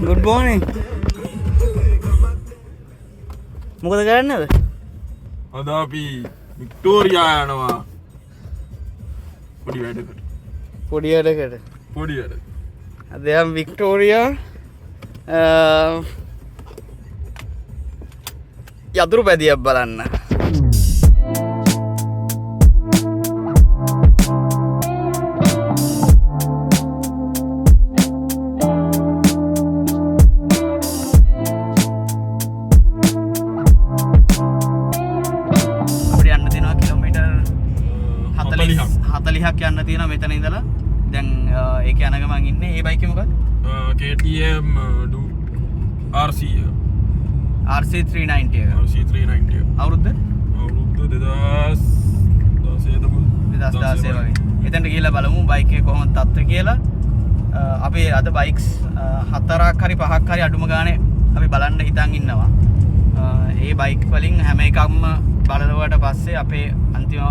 Good morning. මොකද කරන්නේද? අද අපි වික්ටෝරියා යනවා. පොඩි වැඩකට. අද යම් වික්ටෝරියා යතුරු පැදියක් බලන්න. යන්න තියෙනවා මෙතන ඉඳලා. දැන් ඒක යන ගමන් ඉන්නේ. ඒ බයික් එක මොකක්ද? KTM RC 390 එක. අවුරුද්ද 2016 වගේ. එතනට ගිහලා බලමු බයික් එක කොහොමද තත්ත්වය කියලා. අපි අද බයික්ස් 4ක් හරි 5ක් හරි අඩුම ගානේ අපි බලන්න හිතන් ඉන්නවා. ඒ බයික් වලින් හැම එකක්ම බලලුවට පස්සේ අපේ අන්තිම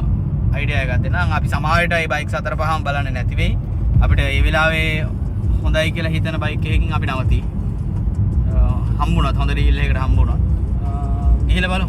අයිඩියා එකක් දෙනවා. අපි සමහරවිට මේ බයික්ස් 4-5ම බලන්නේ නැති වෙයි. අපිට මේ වෙලාවේ හොඳයි කියලා හිතන බයික් එකකින් අපි නවතී. හම්බුණත් හොඳ ඩීල් එකකට හම්බුණා. ගිහලා බලමු.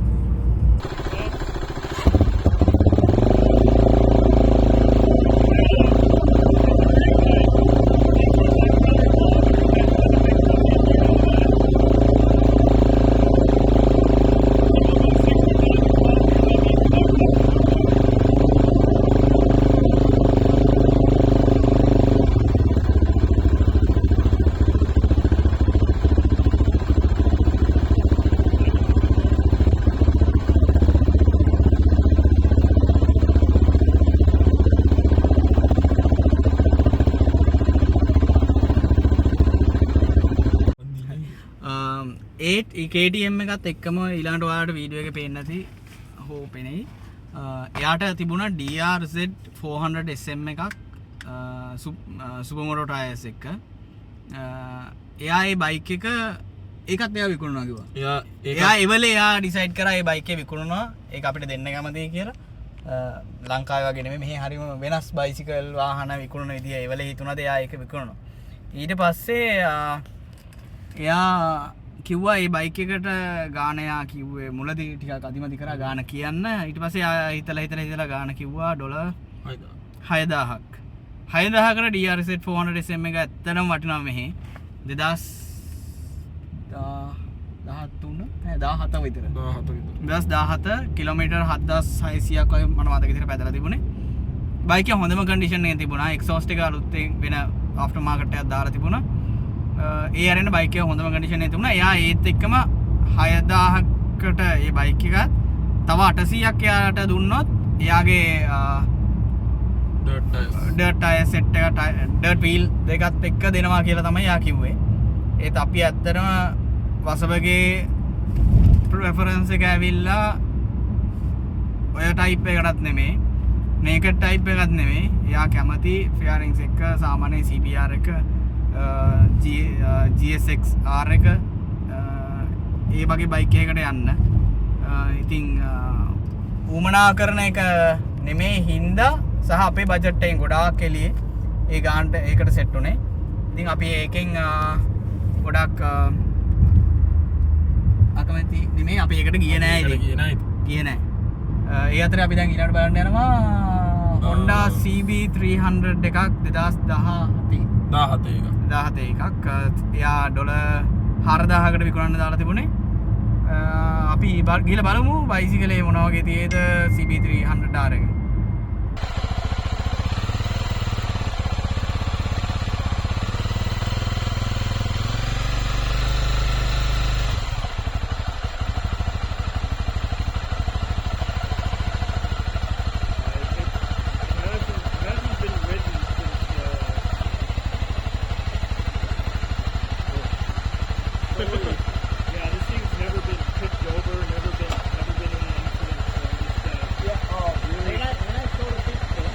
KTM එකත් එක්කම ඊළඟට ඔයාලට වීඩියෝ එකේ පේන්න ඇති හෝපෙනේ. එයාට තිබුණා DRZ 400 SM එකක් සුපර්මෝටෝ ටයර්ස් එක. එයා ඒ බයික් එක ඒකත් එයා විකුණනවා කිව්වා. එයා එවලේ එයා ඩිසයිඩ් කරා ඒ බයික් එක විකුණනවා. ඒක අපිට දෙන්න කැමතියි කියලා. ලංකාවේ වගේ නෙමෙයි මෙහි හරිම වෙනස් බයිසිකල් වාහන විකුණන විදිය එවලේ හිතුණාද එයා ඒක විකුණනවා. ඊට පස්සේ එයා කිව්වා මේ බයික් එකට ගාන යා කිව්වේ මුලදී ටිකක් අදිමදි කරා ගාන කියන්න. ඊට පස්සේ හිතලා ගාන කිව්වා $6000ක්. 6000කට DRZ 400 SM එක ඇත්තටම වටිනවා මෙහි. 2017 විතර. 2017 කිලෝමීටර් 7600ක් වගේ මම මතක විදිහට පැදලා තිබුණේ. බයික් එක හොඳම කන්ඩිෂන් එකේ තිබුණා. එක්සෝස්ට් එක අලුත් වෙන ආෆ්ටර් මාකට් එකක් දාලා තිබුණා. ඒ අරෙන බයික් එක හොඳම කන්ඩිෂන් එකේ තිබුණා. එයා ඒත් එක්කම 6000කට මේ බයික් එක තව 800ක් එයාට දුන්නොත් එයාගේ ඩර්ට් ටයර් සෙට් එක ඩර්ට් වීල් දෙකත් එක්ක දෙනවා කියලා තමයි එයා කිව්වේ. ඒත් අපි ඇත්තටම වසබගේ ප්‍රෙෆරන්ස් එක ඇවිල්ලා ඔය ටයිප් එකකටත් නෙමෙයි නේකඩ් ටයිප් එකකත් නෙමෙයි. එයා කැමති ෆෙයාරින්ග්ස් එක සාමාන්‍ය CBR එක GSX R එක ඒ වගේ බයික් එකකට යන්න. ඉතින් ඌමනා කරන එක නෙමෙයි හින්දා සහ අපේ බජට් එකෙන් ගොඩාක් එළියේ ඒ ගානට ඒකට සෙට් උනේ. ඉතින් අපි ඒකෙන් ගොඩක් අකමැති නෙමෙයි අපි ඒකට ගියේ නෑ. ගියේ නෑ. ඒ අතරේ අපි දැන් ඊළඟට බලන්න යනවා Honda CB300 එකක් 2017 එකක්. එයා $4000කට විකුණන්න දාලා තිබුණේ. අපි ගිහලා බලමු බයිසිකලේ මොන වගේ තියෙද CB300 R එක. Yeah, this thing's never been tipped over, never been in an incident. So I'm just, When I saw the picture,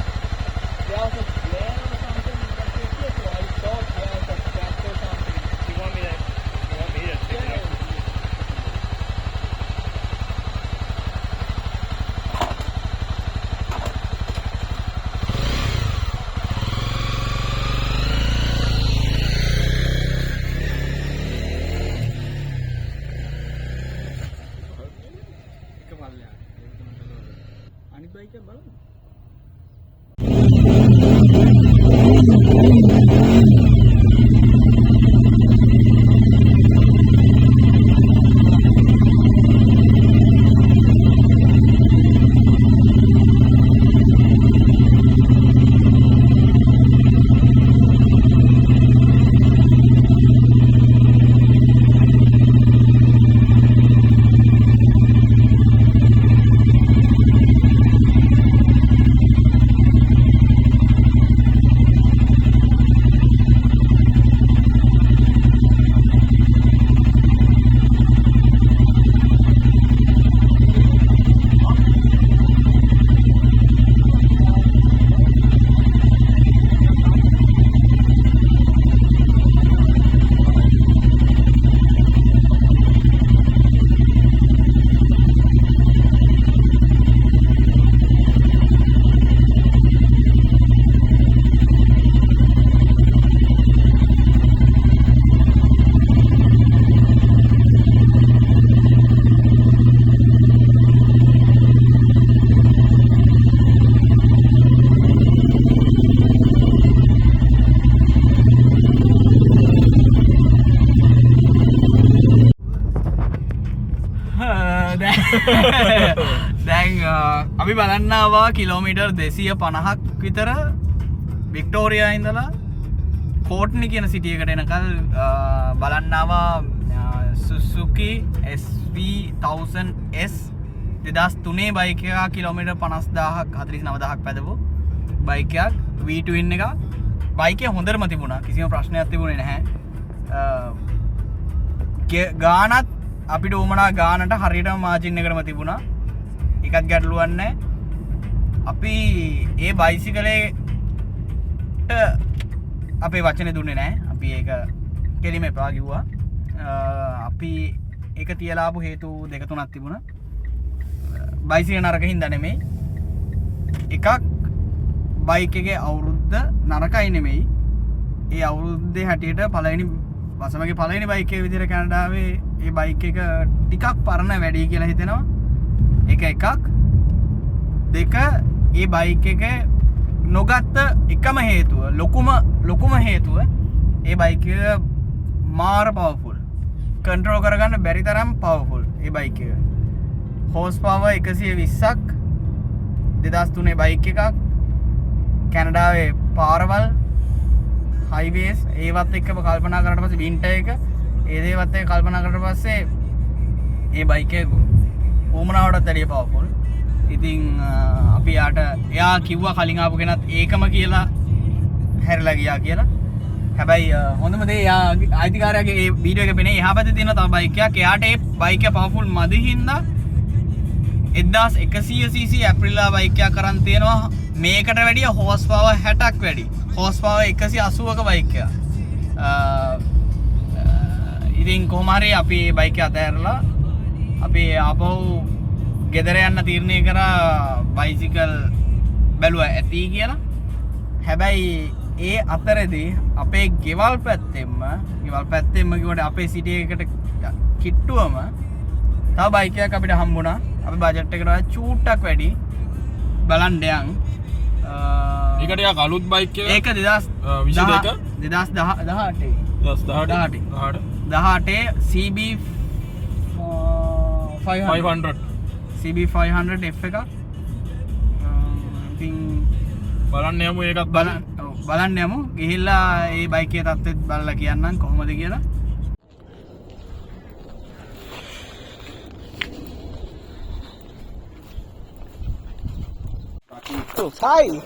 දැන් අපි බලන්නවා කිලෝමීටර් 250ක් විතර වික්ටෝරියා ඉඳලා කෝට්නි කියන සිටිය එකට එනකල් බලන්නවා සුසුකි SV1000S 2003 බයික් එක කිලෝමීටර් 50000ක් 49000ක් පැදපු බයික් එකක් V-twin එක බයික් එක හොඳටම තිබුණා කිසිම ප්‍රශ්නයක් තිබුණේ නැහැ ගානත් අපිට උමනා ගානට හරියටම මාජින් එකටම තිබුණා එකක් ගැටලුවක් නැහැ අපි ඒ බයිසිකලේට අපේ වචනේ දුන්නේ නැහැ අපි ඒක කෙලිම එපා කිව්වා අපි ඒක තියලා ආපු හේතු දෙක තුනක් තිබුණා බයිසිකල නරක හින්දා නෙමෙයි එකක් බයික් එකේ අවුරුද්ද නරකයි නෙමෙයි ඒ අවුරුද්දේ හැටියට වසමගේ පළවෙනි බයික් එක විදිහට කැනඩාවේ ඒ බයික් එක ටිකක් පරණ වැඩි කියලා හිතෙනවා එකක් දෙක ඒ බයික් එක නොගත්ත එකම හේතුව ලොකුම හේතුව ඒ බයික් එක මාර පවර්ෆුල් කන්ට්‍රෝල් කරගන්න බැරි තරම් පවර්ෆුල් ඒ බයික් එක හෝස් පවර් 120ක් 2003 බයික් එකක් කැනඩාවේ පාරවල් හයිවේස් ඒවත් එක්කම කල්පනා කරලා පස්සේ වින්ටර් එක ඒ දේවත් එක්ක කල්පනා කරලා පස්සේ ඒ බයික් එක උමනාවටත් වැඩිය පවර්ෆුල්. ඉතින් අපි එයා කිව්වා කලින් ආපු කෙනත් ඒකම කියලා හැරිලා ගියා කියලා. හැබැයි හොඳම දේ එයා අයිතිකාරයාගේ ඒ වීඩියෝ එක පෙනේ එහා පැත්තේ තියෙන තව බයික් එකක්. එයාට ඒ බයික් එක පවර්ෆුල් මදි හින්දා 1100cc ඇප්‍රිලා බයික් එකක් කරන් තියෙනවා. මේකට වැඩිය හෝස් පවර් 60ක් වැඩි. හෝස් පවර් 180ක බයික් එක. ඉතින් කොහොම හරි අපි බයික් එක අතහැරලා අපි ආපහු ගෙදර යන්න තීරණය කරා බයිසිකල් බැලුවා ඇති කියලා. හැබැයි ඒ අතරේදී අපේ ගෙවල් පැත්තෙන්ම කිව්වට අපේ සිටි එකට කිට්ටුවම තව බයික් එකක් අපිට හම්බුණා. අපි බජට් එකට වඩා චූට්ටක් වැඩි බලන්න යන්. ඒකට යා අලුත් බයික් එක ඒක 2018 CB 500 CB 500 F එකක්. ඉතින් බලන්න යමු ඒකත් බලන්න යමු. ගිහිල්ලා ඒ බයික් එකේ තත්ත්වෙත් බලලා කියන්නම් කොහොමද කියලා. Hi.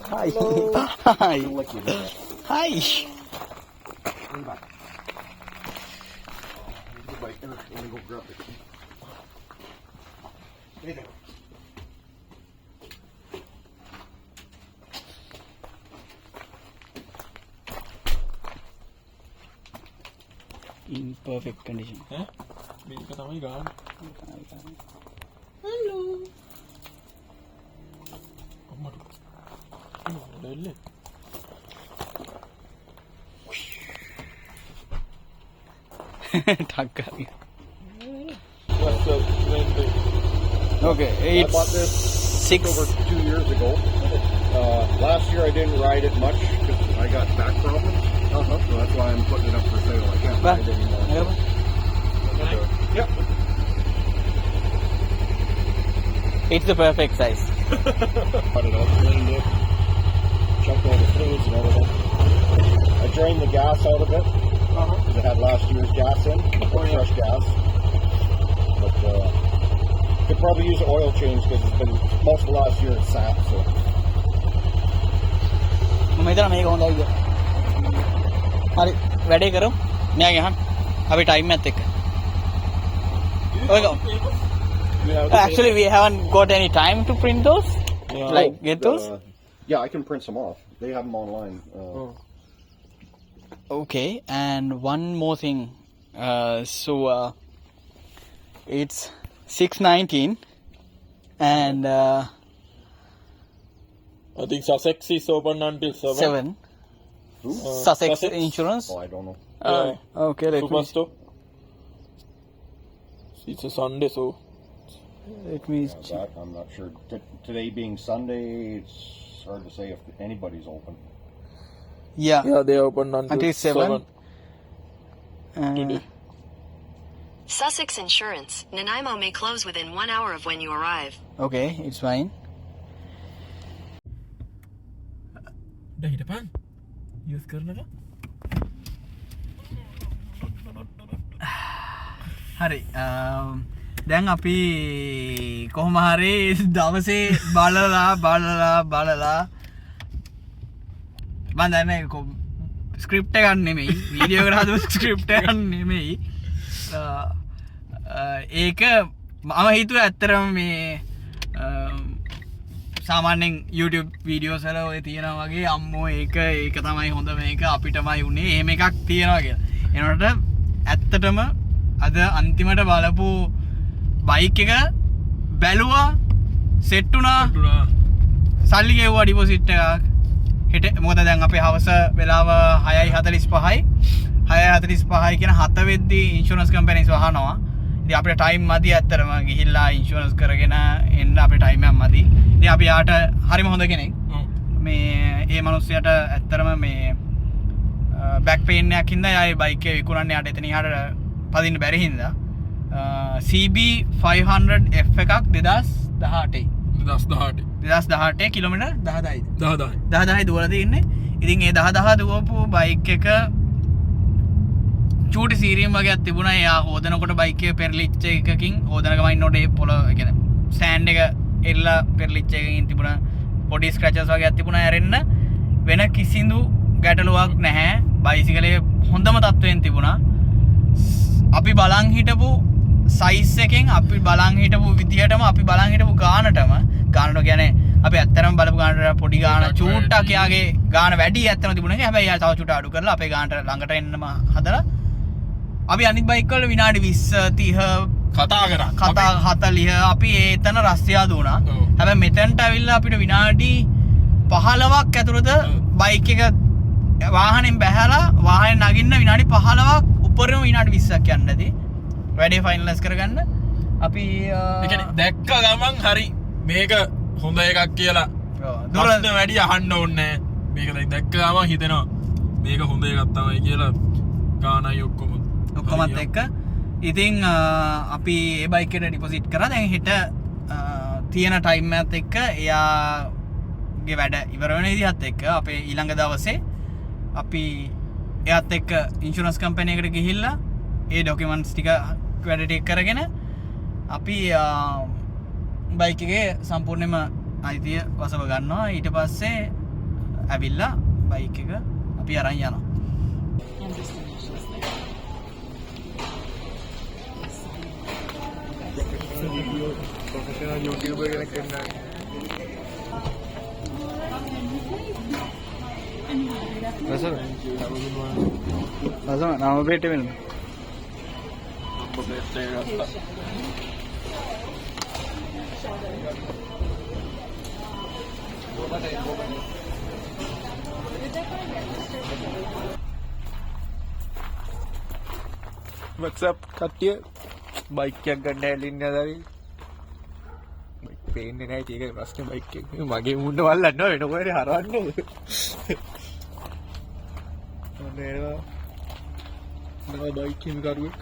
In perfect condition. මේක තමයි ගාන. Hello. Lele. Takka. What's up, friend? Okay, I bought this Six. over 2 years ago. Last year I didn't ride it much because I got back problems. So that's why I'm putting it up for sale. I can't ride it anymore. Yep. It's the perfect size. Cut it out, cleaned it, chucked all the fluids and everything. I drained the gas out of it because it had last year's gas in, fresh gas. But could probably use an oil change because it's been most of last year it sat. So. මම හිතනවා මේක හොඳයි කියලා. හරි වැඩේ කරමු. මෙයා ගහන්න. අපි ටයිම් එකත් එක්ක. ඔයක. Actually we haven't got any time to print those. Like get those. Yeah, I can print some off. They have them online. Okay, and one more thing. It's 6:19 and I think Sussex is open until 7. 7. Sussex Insurance. Oh, I don't know. Okay, let me Superstore. It's a Sunday, so That, I'm not sure. Today being Sunday, it's hard to say if anybody's open. Yeah. yeah, they open until 7. today. Sussex Insurance. Nanaimo may close within 1 hour of when you arrive. Okay, it's fine. dah hidapan. Use කරන එක. හරි දැන් අපි කොහොම හරි දවසේ බලලා මම දන්නේ ස්ක්‍රිප්ට් එකක් නෙමෙයි වීඩියෝ එකට හදපු ස්ක්‍රිප්ට් එකක් නෙමෙයි ඒක මම හිතුවා ඇත්තටම මේ සාමාන්‍යයෙන් YouTube වීඩියෝස් වල ඔය තියෙනවා වගේ අම්මෝ ඒක තමයි හොඳ මේක අපිටමයි උනේ එහෙම එකක් තියෙනවා කියලා. එනකොට ඇත්තටම අද අන්තිමට බලපු බයික් එක බැලුවා සෙට් වුණා සල්ලි ගෙවුවා ඩිපොසිට් එකක් හෙට මොකද දැන් අපේ හවස වෙලාව 6:45යි 6:45යි කියන 7 වෙද්දී ඉන්ෂුරන්ස් කම්පැනිස් වහනවා. ඉතින් අපිට ටයිම් මදි ඇත්තටම ගිහිල්ලා ඉන්ෂුරන්ස් කරගෙන එන්න අපේ ටයිම් එකක් මදි. ඉතින් අපි යාට හරිම හොඳ කෙනෙක්. මේ ඒ මිනිස්සයාට ඇත්තටම මේ බෑක් පේන් එකක් හින්දා ආයේ බයික් එක විකුණන්න යාට එතන යාට පදින්න බැරි හින්දා CB 500F එකක් 2018 කිලෝමීටර් 10,000යි දුවලා තියෙන්නේ. ඉතින් ඒ 10,000 දුවපු බයික් එක චූටි සීරීම් වගේක් තිබුණා. එයා හොදනකොට බයික් එක පෙරලිච්ච එකකින් හොදන ගමන් ඉන්නකොට ඒ පොළ කියන්නේ සෑන්ඩ් එක එල්ලා පෙරලිච්ච එකකින් තිබුණා පොඩි ස්ක්‍රැචස් වගේක් තිබුණා. ඇරෙන්න වෙන කිසිදු ගැටලුවක් නැහැ. බයිසිකලේ හොඳම තත්ත්වයෙන් තිබුණා. අපි බලන් හිටපු සයිස් එකෙන් අපි බලන් හිටපු විදිහටම අපි බලන් හිටපු ගානට කියන්නේ අපි ඇත්තටම බලපු ගානට පොඩි ගාන චූට්ටක් යාගේ ගාන වැඩි ඇත්තම තිබුණා. හැබැයි යා තව චූට්ට අඩු කරලා අපේ ගානට ළඟට එන්නම හදලා අපි අනිත් බයික් වල විනාඩි 20 30 කතා 40 අපි ඒතන රස්තියා දුණා. හැබැයි මෙතනට ඇවිල්ලා අපිට විනාඩි 15ක් ඇතුළත බයික් එක වාහනෙන් බැහැලා වාහනේ නගින්න විනාඩි 15ක් උඩරම විනාඩි 20ක් යන්නදී වැඩේ ෆයිනලයිස් කරගන්න අපි ඒ කියන්නේ දැක්ක ගමන් හරි මේක හොඳ එකක් කියලා දුරට වැඩි අහන්න ඕනේ නැහැ. මේක දැක්ක ගමන් හිතෙනවා මේක හොඳ එකක් තමයි කියලා ගානයි ඔක්කොමත් එක්ක. ඉතින් අපි ඒ බයික් එකට ඩිපොසිට් කරා. දැන් හෙට තියෙන ටයිම් එකත් එක්ක එයාගේ වැඩ ඉවර වෙන විදිහත් එක්ක අපේ ඊළඟ දවසේ අපි එයාත් එක්ක ඉන්ෂුරන්ස් කම්පැනි එකට ගිහිල්ලා ඒ ඩොකියුමන්ට්ස් ටික වැඩ ටික කරගෙන අපි බයික් එකේ සම්පූර්ණයෙන්ම අයිතිය වසව ගන්නවා. ඊට පස්සේ ඇවිල්ලා බයික් එක අපි අරන් යනවා. nama plate වෙන WhatsApp කට්ටිය බයික් එකක් ගන්න ඇලින්න හදලා පේන්නේ නැහැ ඒක ප්‍රශ්නේ බයික් එක. මගේ මුන්න වල්ලන්න වෙන කොහෙද හරවන්නේ. ඔන්න එනවා. නව බයික් හිමි කරුවෙක්.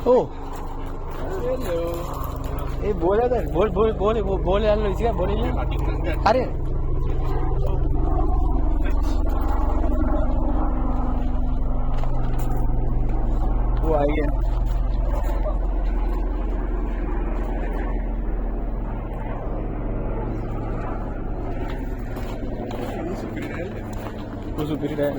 Oh. Eh bola dah. Boleh lalu isi kan boleh ni. Ada. Wah iya. Supir dah.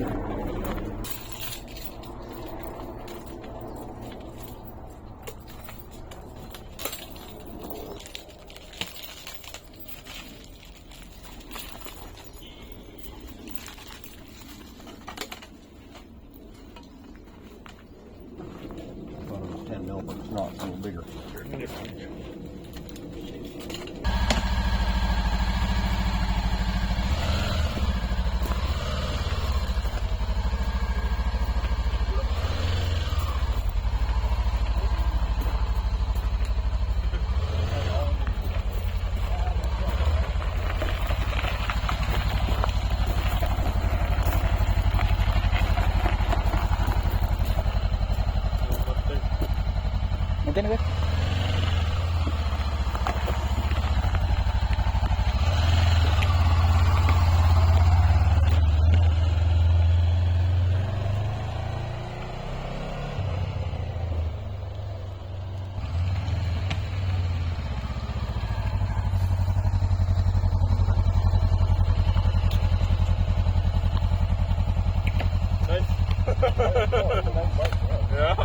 But it's not, it's a little bigger. Macam mana? Yeah.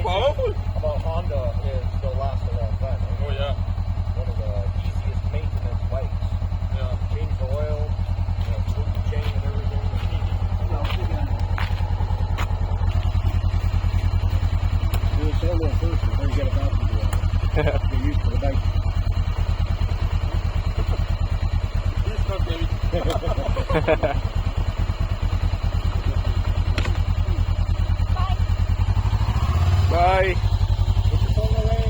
Powerful. About Honda is they'll last a long time. Oh yeah. One of the easiest maintenance bikes. Yeah. Change the oil, smooth the chain and everything. Do a solo first before you get a passenger on it. Get used to the bike. It's not very. Bye. Put your phone away.